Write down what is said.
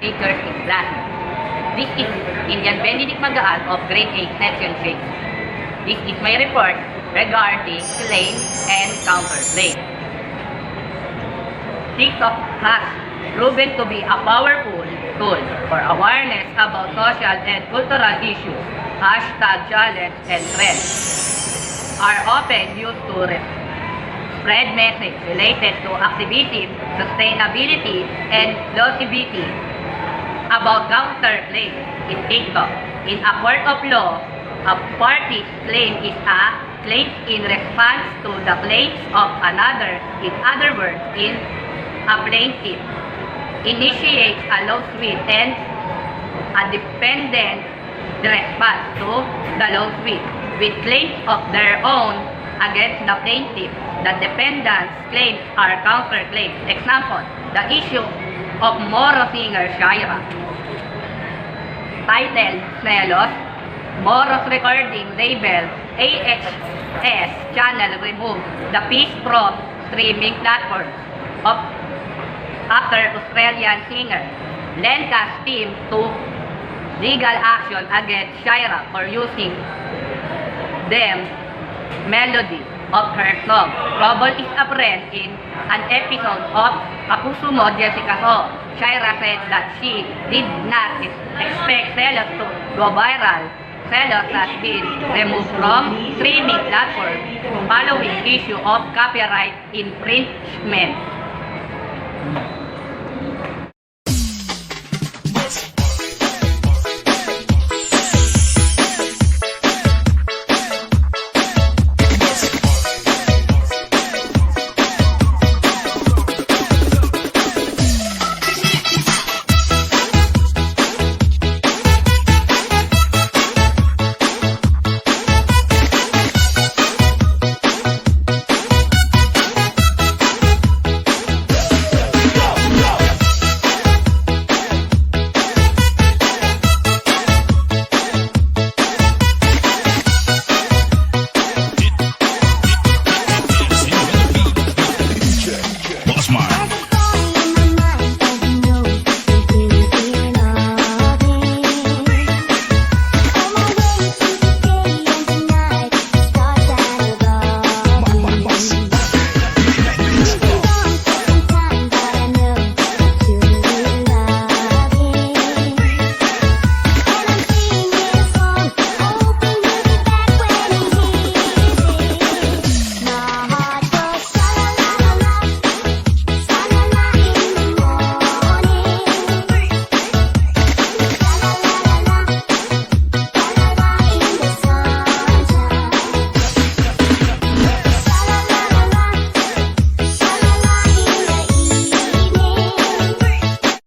Acres in Plasma. This is Indian Benedict Magaan of Grade 8 Section 6. This is my report regarding claim and counterclaim. TikTok has proven to be a powerful tool for awareness about social and cultural issues. Hashtag challenge and trends are often used to spread message related to activism, sustainability, and longevity. About counterclaim in TikTok. In a court of law, a party's claim is a claim in response to the claims of another. In other words, in a plaintiff initiates a lawsuit and a defendant responds to the lawsuit with claims of their own against the plaintiff. The defendant's claims are counterclaims. Example, the issue of Moro singer Shaira. Title, Snelos, Moro's recording label, AXS channel removed the piece from streaming platforms of after Australian singer Lenka's team took legal action against Shaira for using them melody of her song. Trouble is apparent in an episode of Kapuso Mo, Jessica So. Shaira said that she did not expect Selos to go viral. Selos has been removed from streaming platforms following issue of copyright infringement.